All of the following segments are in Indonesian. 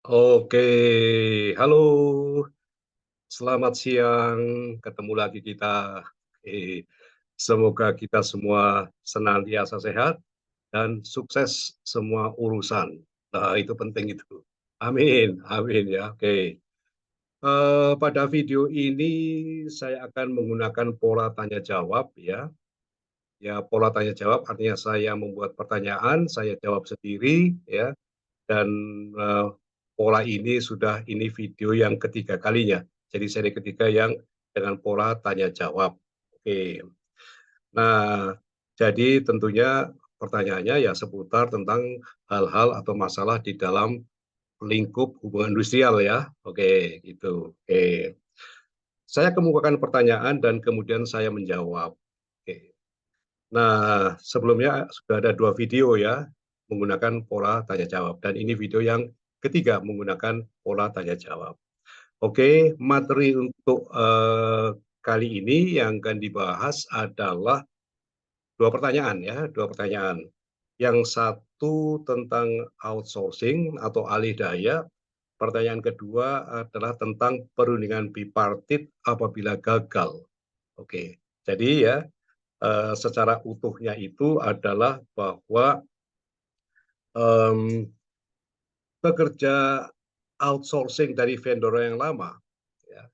Oke, halo, selamat siang. Ketemu lagi kita. Semoga kita semua senantiasa sehat dan sukses semua urusan. Nah, itu penting itu. Amin, amin ya. Oke. Pada video ini saya akan menggunakan pola tanya jawab ya. Ya, pola tanya jawab artinya saya membuat pertanyaan, saya jawab sendiri ya. Dan eh, pola ini video yang ketiga kalinya. Jadi seri ketiga yang dengan pola tanya jawab. Oke. Nah, jadi tentunya pertanyaannya ya seputar tentang hal-hal atau masalah di dalam lingkup hubungan industrial ya. Oke, gitu. Oke. Saya kemukakan pertanyaan dan kemudian saya menjawab. Oke. Nah, sebelumnya sudah ada dua video ya menggunakan pola tanya jawab dan ini video yang ketiga menggunakan pola tanya jawab. Oke, materi untuk kali ini yang akan dibahas adalah dua pertanyaan ya, dua pertanyaan. Yang satu tentang outsourcing atau alih daya. Pertanyaan kedua adalah tentang perundingan bipartit apabila gagal. Oke, jadi ya secara utuhnya itu adalah bahwa em, pekerja outsourcing dari vendor yang lama, ya,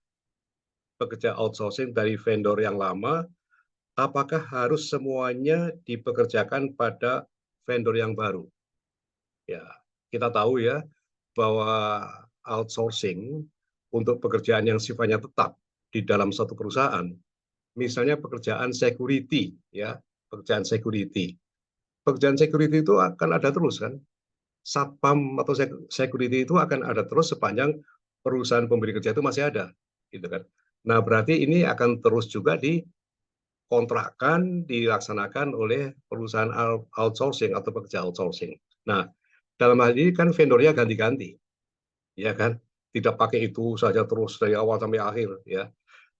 pekerja outsourcing dari vendor yang lama, apakah harus semuanya dipekerjakan pada vendor yang baru? Ya, kita tahu ya bahwa outsourcing untuk pekerjaan yang sifatnya tetap di dalam satu perusahaan, misalnya pekerjaan security, ya, pekerjaan security. Pekerjaan security itu akan ada terus kan? Satpam atau security itu akan ada terus sepanjang perusahaan pemberi kerja itu masih ada, gitu kan. Nah, berarti ini akan terus juga dikontrakkan, dilaksanakan oleh perusahaan outsourcing atau pekerja outsourcing. Nah, dalam hal ini kan vendornya ganti-ganti, ya kan? Tidak pakai itu saja terus dari awal sampai akhir, ya.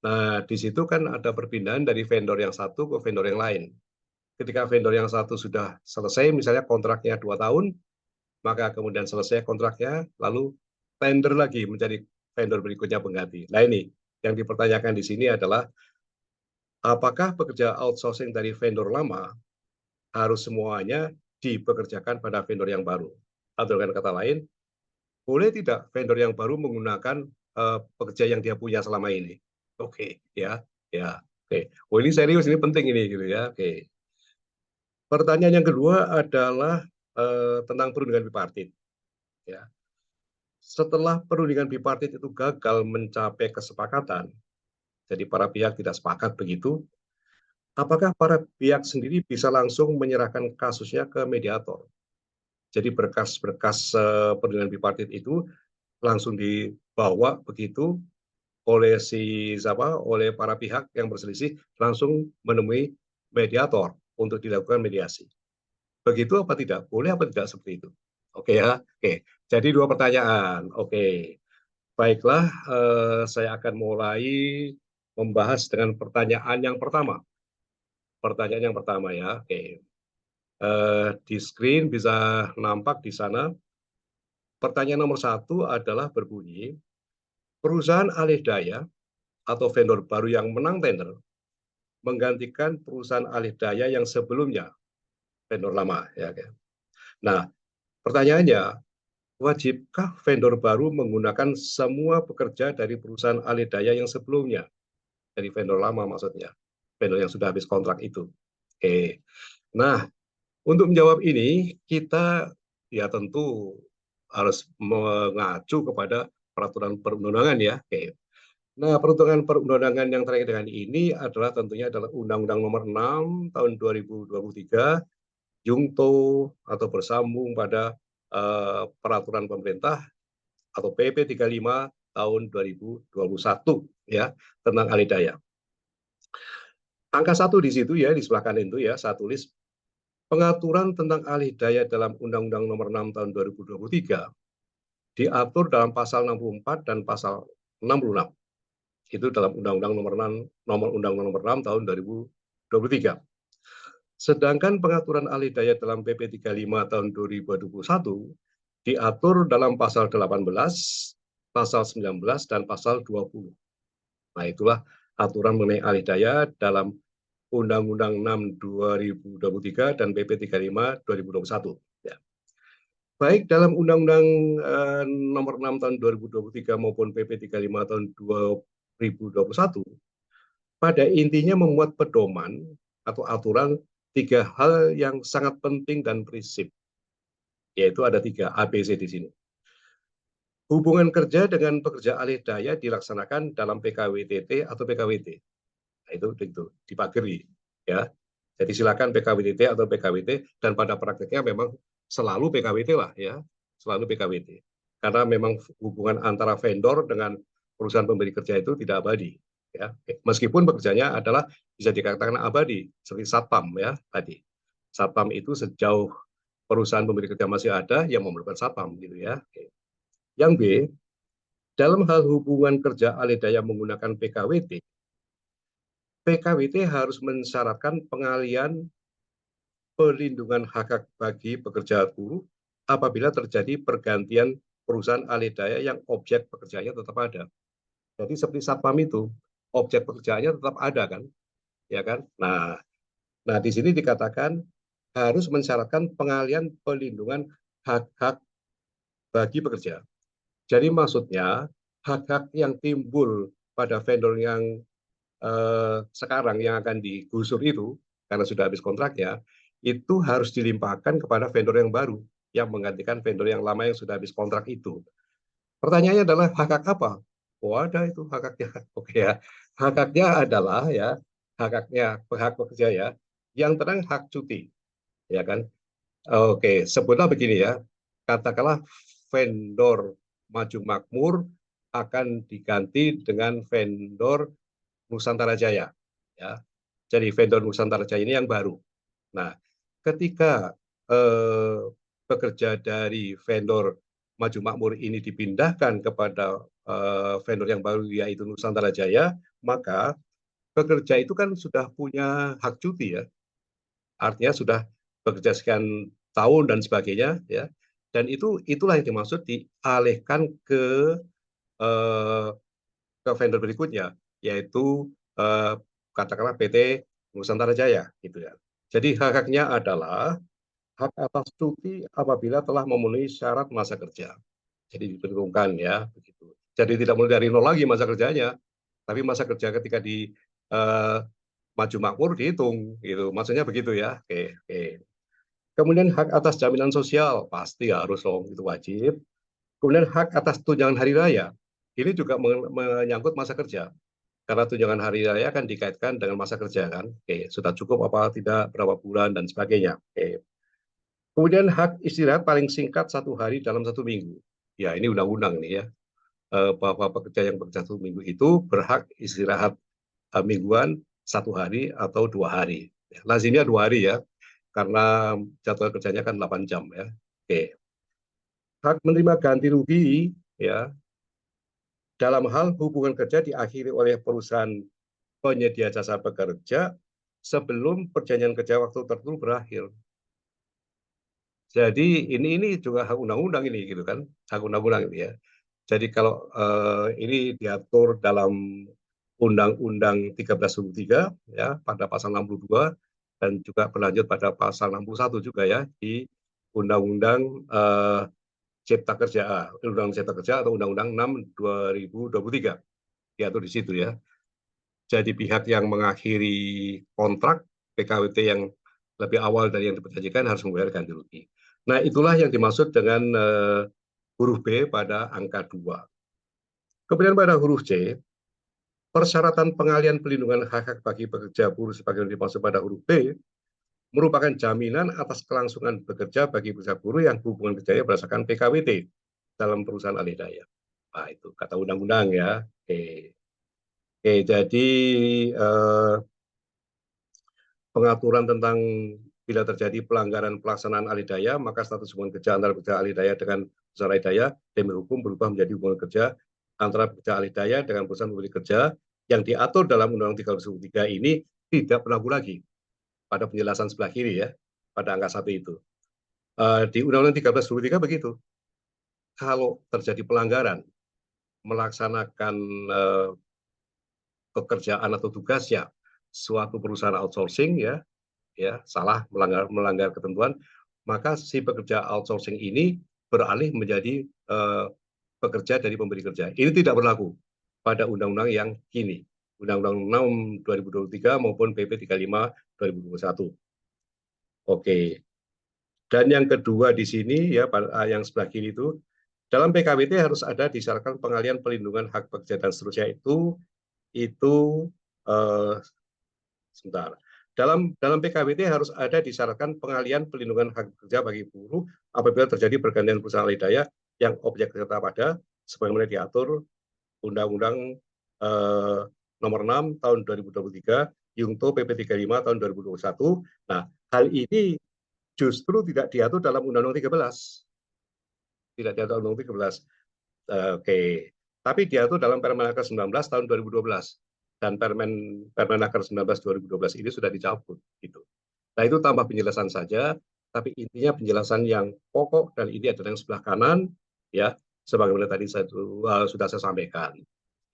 Nah, di situ kan ada perpindahan dari vendor yang satu ke vendor yang lain. Ketika vendor yang satu sudah selesai, misalnya kontraknya 2 tahun, maka kemudian selesai kontraknya, lalu tender lagi menjadi vendor berikutnya pengganti. Nah ini, yang dipertanyakan di sini adalah, apakah pekerja outsourcing dari vendor lama harus semuanya dipekerjakan pada vendor yang baru? Atau dengan kata lain, boleh tidak vendor yang baru menggunakan pekerja yang dia punya selama ini? Oke, ya, ya, oke. Oh ini serius, ini penting ini, gitu ya. Oke. Pertanyaan yang kedua adalah tentang perundingan bipartit. Ya. Setelah perundingan bipartit itu gagal mencapai kesepakatan, jadi para pihak tidak sepakat begitu, apakah para pihak sendiri bisa langsung menyerahkan kasusnya ke mediator? Jadi berkas-berkas perundingan bipartit itu langsung dibawa begitu oleh oleh para pihak yang berselisih langsung menemui mediator untuk dilakukan mediasi. Begitu apa tidak? Boleh apa tidak seperti itu? Oke ya, oke. Jadi dua pertanyaan. Oke. Baiklah, saya akan mulai membahas dengan pertanyaan yang pertama. Pertanyaan yang pertama ya, oke. Di screen bisa nampak di sana. Pertanyaan nomor satu adalah berbunyi, perusahaan alih daya atau vendor baru yang menang tender menggantikan perusahaan alih daya yang sebelumnya, vendor lama. Ya, oke. Nah, pertanyaannya, wajibkah vendor baru menggunakan semua pekerja dari perusahaan alih daya yang sebelumnya? Dari vendor lama maksudnya, vendor yang sudah habis kontrak itu. Oke. Nah, untuk menjawab ini kita ya tentu harus mengacu kepada peraturan perundangan ya. Oke. Nah, peraturan perundangan yang terkait dengan ini adalah tentunya adalah Undang-Undang Nomor 6 Tahun 2023 Jungto atau bersambung pada peraturan pemerintah atau PP 35 tahun 2021 ya tentang alih daya. Angka 1 di situ ya, di sebelah kanan itu ya, saya tulis pengaturan tentang alih daya dalam Undang-Undang Nomor 6 Tahun 2023 diatur dalam pasal 64 dan pasal 66. Itu dalam Undang-Undang Nomor 6 Tahun 2023. Sedangkan pengaturan alih daya dalam PP 35 tahun 2021 diatur dalam pasal 18, pasal 19, dan pasal 20. Nah, itulah aturan mengenai alih daya dalam Undang-Undang 6 2023 dan PP 35 2021. Ya. Baik dalam Undang-Undang nomor 6 tahun 2023 maupun PP 35 tahun 2021, pada intinya memuat pedoman atau aturan tiga hal yang sangat penting dan prinsip, yaitu ada tiga ABC di sini. Hubungan kerja dengan pekerja alih daya dilaksanakan dalam PKWTT atau PKWT. Nah, itu dipagari, ya. Jadi silakan PKWTT atau PKWT, dan pada prakteknya memang selalu PKWT lah, ya, selalu PKWT. Karena memang hubungan antara vendor dengan perusahaan pemberi kerja itu tidak abadi, ya. Meskipun pekerjaannya adalah bisa dikatakan abadi, seperti satpam, ya tadi. Satpam itu sejauh perusahaan pemberi kerja masih ada yang memerlukan satpam, gitu ya. Yang B, dalam hal hubungan kerja alih daya menggunakan PKWT, PKWT harus mensyaratkan pengalian pelindungan hak bagi pekerja buruh apabila terjadi pergantian perusahaan alih daya yang objek pekerjaannya tetap ada. Jadi seperti satpam itu, objek pekerjaannya tetap ada kan, ya kan? Nah di sini dikatakan harus mensyaratkan pengalian pelindungan hak-hak bagi pekerja. Jadi maksudnya hak-hak yang timbul pada vendor yang sekarang yang akan digusur itu, karena sudah habis kontraknya, itu harus dilimpahkan kepada vendor yang baru yang menggantikan vendor yang lama yang sudah habis kontrak itu. Pertanyaannya adalah hak-hak apa? Oh, ada itu hak-haknya. Oke ya. Hak-haknya adalah ya, hak-haknya hak pekerja ya. Yang terang hak cuti, ya kan? Oke, sebutlah begini ya. Katakanlah vendor Maju Makmur akan diganti dengan vendor Nusantara Jaya, ya. Jadi vendor Nusantara Jaya ini yang baru. Nah, ketika pekerja dari vendor Maju Makmur ini dipindahkan kepada vendor yang baru yaitu Nusantara Jaya, maka pekerja itu kan sudah punya hak cuti ya, artinya sudah bekerja sekian tahun dan sebagainya ya, dan itulah yang dimaksud dialihkan eh, ke vendor berikutnya, yaitu katakanlah PT Nusantara Jaya gitu ya. Jadi hak-haknya adalah hak atas cuti apabila telah memenuhi syarat masa kerja. Jadi diperhitungkan ya begitu. Jadi tidak mulai dari nol lagi masa kerjanya, tapi masa kerja ketika di eh, Maju Makmur dihitung gitu. Maksudnya begitu ya. Oke, oke. Kemudian hak atas jaminan sosial pasti harus dong, itu wajib. Kemudian hak atas tunjangan hari raya ini juga menyangkut masa kerja. Karena tunjangan hari raya kan dikaitkan dengan masa kerja kan. Oke, sudah cukup apa tidak, berapa bulan dan sebagainya. Oke. Kemudian hak istirahat paling singkat 1 hari dalam 1 minggu. Ya ini undang-undang nih ya. Bahwa pekerja yang bekerja 1 minggu itu berhak istirahat mingguan 1 hari atau 2 hari. Lazimnya 2 hari ya, karena jadwal kerjanya kan 8 jam ya. Oke. Hak menerima ganti rugi ya dalam hal hubungan kerja diakhiri oleh perusahaan penyedia jasa pekerja sebelum perjanjian kerja waktu tertentu berakhir. Jadi ini juga hak undang-undang ini gitu kan, hak undang-undang ini ya. Jadi kalau ini diatur dalam Undang-Undang 13.3 ya pada pasal 62 dan juga berlanjut pada pasal 61 juga ya di Undang-Undang Cipta Kerja, Undang-Undang Cipta Kerja atau Undang-Undang 6 2023 diatur di situ ya. Jadi pihak yang mengakhiri kontrak PKWT yang lebih awal dari yang diperjanjikan harus membayar ganti rugi. Nah, itulah yang dimaksud dengan huruf B pada angka 2. Kemudian pada huruf C, persyaratan pengalian pelindungan hak-hak bagi pekerja buruh sebagai yang dimaksud pada huruf B merupakan jaminan atas kelangsungan bekerja bagi pekerja buruh yang hubungan kerjanya berdasarkan PKWT dalam perusahaan alih daya. Nah, itu kata undang-undang ya. Oke. Oke, jadi eh, pengaturan tentang bila terjadi pelanggaran pelaksanaan alih daya, maka status hubungan kerja antara pekerja alih daya dengan perusahaan alih daya demi hukum berubah menjadi hubungan kerja antara pekerja alih daya dengan perusahaan pemberi kerja yang diatur dalam Undang-Undang 3 ini tidak berlaku lagi pada penjelasan sebelah kiri ya, pada angka 1 itu. Di Undang-Undang 13 begitu. kalau terjadi pelanggaran melaksanakan pekerjaan atau tugasnya suatu perusahaan outsourcing salah melanggar ketentuan, maka si pekerja outsourcing ini beralih menjadi pekerja dari pemberi kerja. Ini tidak berlaku pada undang-undang yang kini, Undang-Undang 6 2023 maupun PP 35 2021. Oke. Dan yang kedua di sini yang sebelah kiri itu, dalam PKWT harus ada disyaratkan pengalian pelindungan hak pekerja dan seterusnya itu sebentar. Dalam PKWT harus ada disyaratkan pengalian pelindungan hak pekerja bagi buruh apabila terjadi pergantian perusahaan alih daya yang objek serta pada sebagaimana diatur Undang-Undang Nomor 6 tahun 2023, Yungto PP 35 tahun 2021. Nah, hal ini justru tidak diatur dalam Undang-Undang 13. Tidak diatur dalam Undang-Undang 13. Oke. Tapi diatur dalam Permenaker 19 tahun 2012. Dan Permenaker 19 2012 ini sudah dicabut gitu. Nah, itu tambah penjelasan saja, tapi intinya penjelasan yang pokok dan ini adalah yang sebelah kanan ya, sebagaimana tadi sudah saya sampaikan.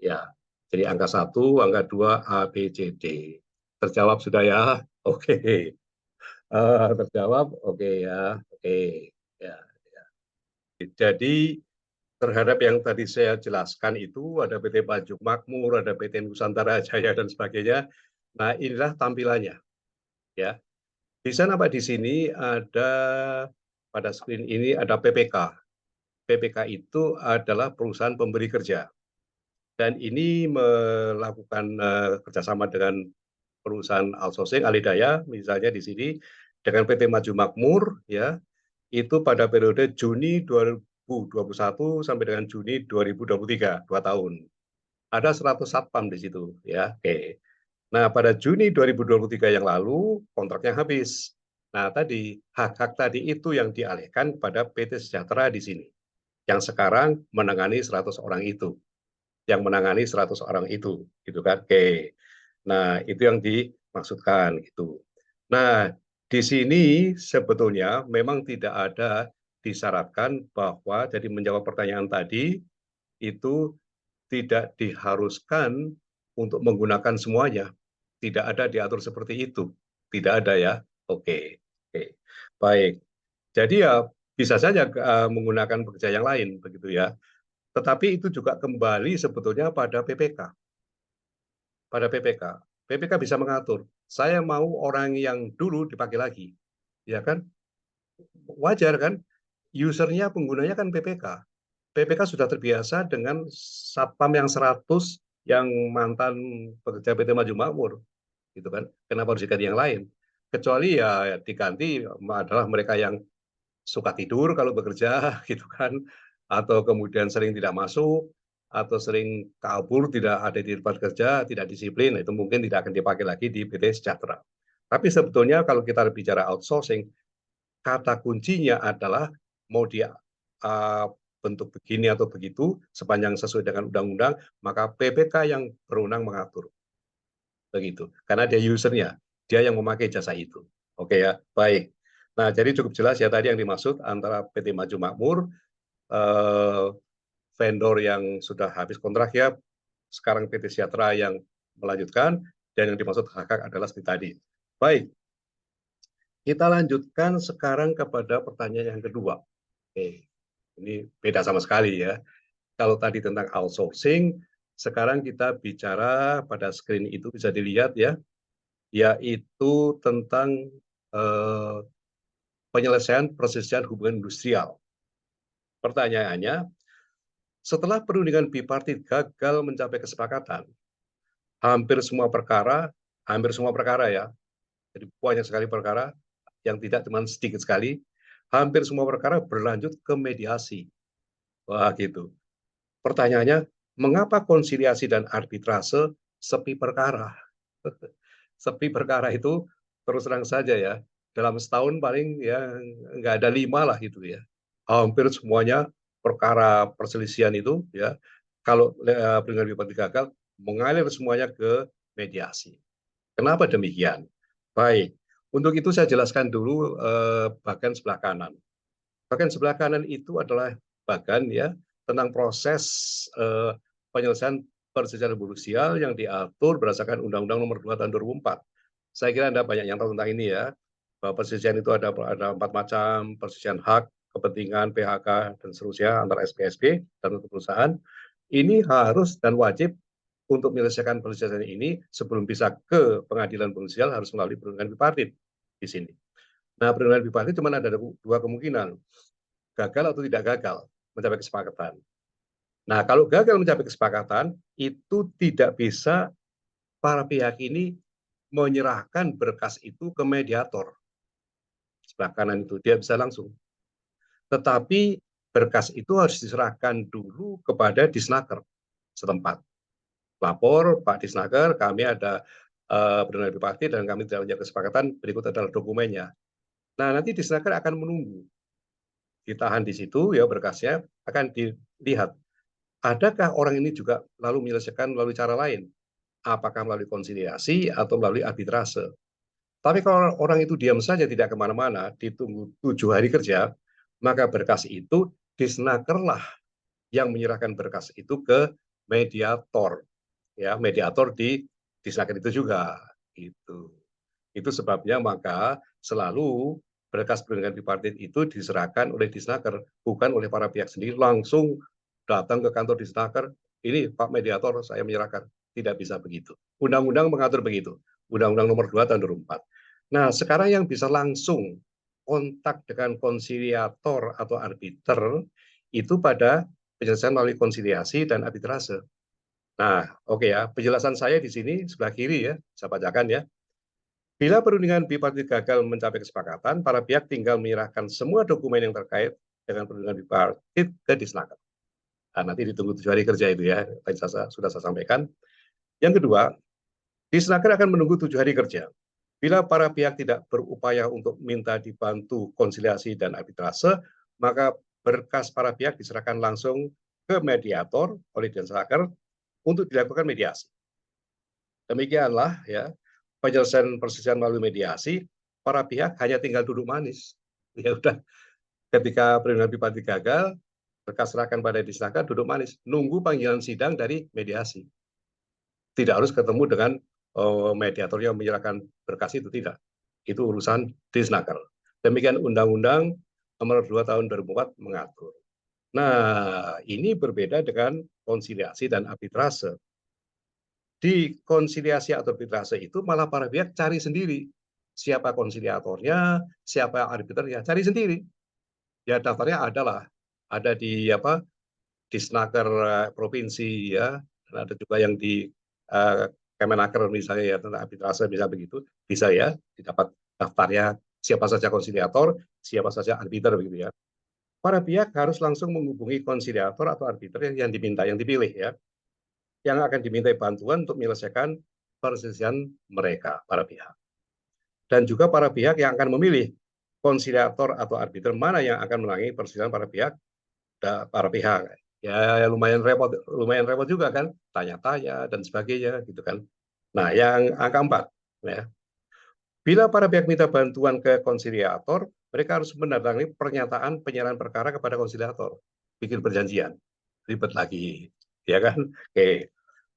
Ya. Jadi angka 1, angka 2 A B C D. Terjawab sudah ya? Oke. Terjawab? Oke ya. Oke. Ya. Jadi terhadap yang tadi saya jelaskan itu ada PT Pajuk Makmur, ada PT Nusantara Jaya dan sebagainya. Nah, inilah tampilannya ya. Di sana Pak, di sini ada pada screen ini ada PPK. PPK itu adalah perusahaan pemberi kerja. Dan ini melakukan kerjasama dengan perusahaan outsourcing alih daya, misalnya di sini dengan PT Maju Makmur ya, itu pada periode Juni 2021 sampai dengan Juni 2023, 2 tahun. Ada 100 satpam di situ ya. Oke. Nah, pada Juni 2023 yang lalu kontraknya habis. Nah, tadi hak-hak tadi itu yang dialihkan pada PT Sejahtera di sini. Yang sekarang menangani 100 orang itu. Yang menangani 100 orang itu, gitu kan. Oke. Nah, itu yang dimaksudkan itu. Nah, di sini sebetulnya memang tidak ada disyaratkan bahwa, jadi menjawab pertanyaan tadi, itu tidak diharuskan untuk menggunakan semuanya. Tidak ada diatur seperti itu. Tidak ada ya. Oke. Oke. Baik. Jadi ya bisa saja menggunakan pekerja yang lain begitu ya. Tetapi itu juga kembali sebetulnya pada PPK. Pada PPK. PPK bisa mengatur. Saya mau orang yang dulu dipakai lagi. Ya kan? Wajar kan? Usernya, penggunanya kan PPK. PPK sudah terbiasa dengan satpam yang 100 yang mantan pekerja PT Maju Makmur, gitu kan? Kenapa harus diganti yang lain? Kecuali ya diganti adalah mereka yang suka tidur kalau bekerja, gitu kan? Atau kemudian sering tidak masuk, atau sering kabur, tidak ada di tempat kerja, tidak disiplin, itu mungkin tidak akan dipakai lagi di PT Sejahtera. Tapi sebetulnya kalau kita bicara outsourcing, kata kuncinya adalah mau dia bentuk begini atau begitu, sepanjang sesuai dengan undang-undang, maka PPK yang berwenang mengatur. Begitu. Karena dia usernya, dia yang memakai jasa itu. Oke ya, baik. Nah, jadi cukup jelas ya tadi yang dimaksud antara PT Maju Makmur, vendor yang sudah habis kontrak ya, sekarang PT Sejahtera yang melanjutkan, dan yang dimaksud hak-hak adalah seperti tadi. Baik, kita lanjutkan sekarang kepada pertanyaan yang kedua. Oke, ini beda sama sekali ya. Kalau tadi tentang outsourcing, sekarang kita bicara pada screen itu bisa dilihat ya, yaitu tentang penyelesaian perselisihan hubungan industrial. Pertanyaannya, setelah perundingan bipartit gagal mencapai kesepakatan, hampir semua perkara ya, jadi banyak sekali perkara yang tidak cuma sedikit sekali, hampir semua perkara berlanjut ke mediasi. Wah gitu. Pertanyaannya, mengapa konsiliasi dan arbitrase sepi perkara? Sepi perkara itu terus terang saja ya, dalam setahun paling ya nggak ada 5 lah gitu ya. Hampir semuanya perkara perselisihan itu ya, kalau perundingan bipartit gagal, mengalir semuanya ke mediasi. Kenapa demikian? Baik, untuk itu saya jelaskan dulu bagian sebelah kanan. Bagian sebelah kanan itu adalah bahkan ya tentang proses penyelesaian perselisihan krusial yang diatur berdasarkan Undang-Undang Nomor 2 Tahun 2004. Saya kira Anda banyak yang tahu tentang ini ya, bahwa perselisihan itu ada 4 macam, perselisihan hak, kepentingan, PHK, dan seterusnya antara SPSB dan untuk perusahaan. Ini harus dan wajib untuk menyelesaikan perselisihan ini sebelum bisa ke pengadilan krusial harus melalui perundingan bipartit di sini. Nah, perundingan bipartit cuma ada 2 kemungkinan, gagal atau tidak gagal mencapai kesepakatan. Nah, kalau gagal mencapai kesepakatan, itu tidak bisa para pihak ini menyerahkan berkas itu ke mediator. Sebelah kanan itu, dia bisa langsung. Tetapi berkas itu harus diserahkan dulu kepada Disnaker setempat. Lapor, Pak Disnaker, kami ada perundingan bipartit dan kami tidak punya kesepakatan, berikut adalah dokumennya. Nah, nanti Disnaker akan menunggu. Ditahan di situ, ya berkasnya akan dilihat. Adakah orang ini juga lalu menyelesaikan melalui cara lain? Apakah melalui konsiliasi atau melalui arbitrase? Tapi kalau orang itu diam saja tidak kemana-mana, ditunggu 7 hari kerja, maka berkas itu Disnakerlah yang menyerahkan berkas itu ke mediator. Ya, mediator di Disnaker itu juga. Itu sebabnya maka selalu berkas perundingan bipartit itu diserahkan oleh Disnaker, bukan oleh para pihak sendiri langsung datang ke kantor Disnaker, ini Pak Mediator saya menyerahkan. Tidak bisa begitu. Undang-undang mengatur begitu. Undang-Undang Nomor 2 Tahun 2004. Nah, sekarang yang bisa langsung kontak dengan konsiliator atau arbiter itu pada penyelesaian melalui konsiliasi dan arbitrase. Nah, oke ya, penjelasan saya di sini sebelah kiri ya, saya bacakan ya. Bila perundingan bipartit gagal mencapai kesepakatan, para pihak tinggal menyerahkan semua dokumen yang terkait dengan perundingan bipartit ke Disnaker. Nah, nanti ditunggu 7 hari kerja itu ya, tadi sudah saya sampaikan. Yang kedua, Disnaker akan menunggu 7 hari kerja. Bila para pihak tidak berupaya untuk minta dibantu konsiliasi dan arbitrase, maka berkas para pihak diserahkan langsung ke mediator oleh Disnaker untuk dilakukan mediasi. Demikianlah ya penyelesaian perselisihan melalui mediasi, para pihak hanya tinggal duduk manis. Ya udah, ketika perundingan bipartit gagal, berkas serahkan pada Disnaker, duduk manis, nunggu panggilan sidang dari mediasi. Tidak harus ketemu dengan mediator yang menyerahkan berkas itu, tidak. Itu urusan Disnaker. Demikian Undang-Undang Nomor 2 Tahun 2004 mengatur. Nah, ini berbeda dengan konsiliasi dan arbitrase. Di konsiliasi atau arbitrase itu malah para pihak cari sendiri siapa konsiliatornya, siapa arbiternya, cari sendiri. Ya daftarnya ada di Disnaker provinsi ya, dan ada juga yang di Kemenaker misalnya ya tentang arbitrase bisa begitu, bisa ya didapat daftarnya siapa saja konsiliator, siapa saja arbiter begitu ya. Para pihak harus langsung menghubungi konsiliator atau arbiter yang diminta, yang dipilih ya, yang akan dimintai bantuan untuk menyelesaikan perselisihan mereka, para pihak. Dan juga para pihak yang akan memilih konsiliator atau arbiter mana yang akan menangani perselisihan para pihak. Ya lumayan repot juga kan, tanya-tanya dan sebagainya gitu kan. Nah, yang angka 4 ya. Bila para pihak minta bantuan ke konsiliator, mereka harus menandatangani pernyataan penyerahan perkara kepada konsiliator. Bikin perjanjian. Ribet lagi. Ya kan? Oke.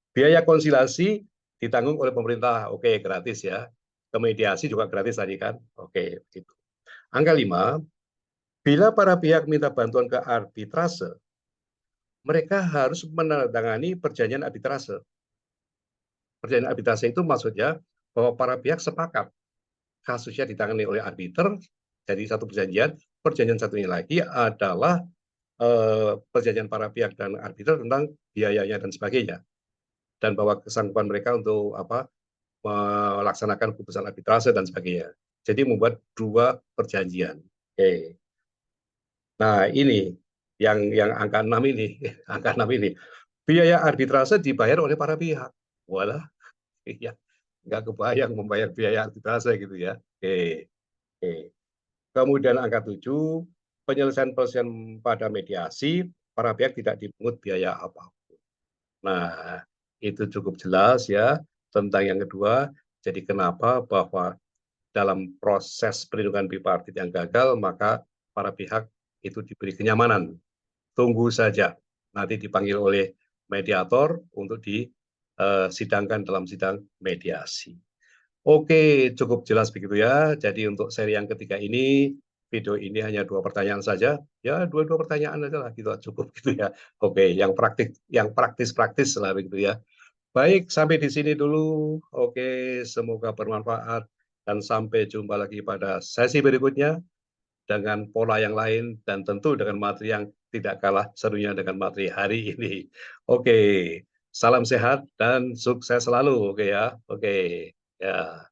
Biaya konsilasi ditanggung oleh pemerintah, oke gratis ya. Kemediasi juga gratis tadi kan, oke gitu. Angka 5, bila para pihak minta bantuan ke arbitrase, mereka harus menandatangani perjanjian arbitrase. Perjanjian arbitrase itu maksudnya bahwa para pihak sepakat kasusnya ditangani oleh arbiter, jadi satu perjanjian. Perjanjian satunya lagi adalah perjanjian para pihak dan arbiter tentang biayanya dan sebagainya. Dan bahwa kesanggupan mereka untuk melaksanakan putusan arbitrase dan sebagainya. Jadi membuat 2 perjanjian. Oke. Nah, ini yang angka 6 ini, angka 6 ini. Biaya arbitrase dibayar oleh para pihak. Walah, ya, nggak kebayang membayar biaya arbitrase gitu ya. Oke. Oke. Kemudian angka 7, penyelesaian pada mediasi, para pihak tidak dipungut biaya apapun. Nah, itu cukup jelas ya tentang yang kedua. Jadi kenapa bahwa dalam proses perlindungan bipartit yang gagal, maka para pihak itu diberi kenyamanan tunggu saja nanti dipanggil oleh mediator untuk disidangkan dalam sidang mediasi. Oke, cukup jelas begitu ya. Jadi untuk seri yang ketiga ini, video ini hanya 2 pertanyaan saja. Ya, dua pertanyaan aja lah, gitu cukup gitu ya. Oke, yang praktis lah begitu ya. Baik, sampai di sini dulu. Oke, semoga bermanfaat dan sampai jumpa lagi pada sesi berikutnya dengan pola yang lain dan tentu dengan materi yang tidak kalah serunya dengan materi hari ini. Oke, salam sehat dan sukses selalu. Oke ya. Oke. Ya.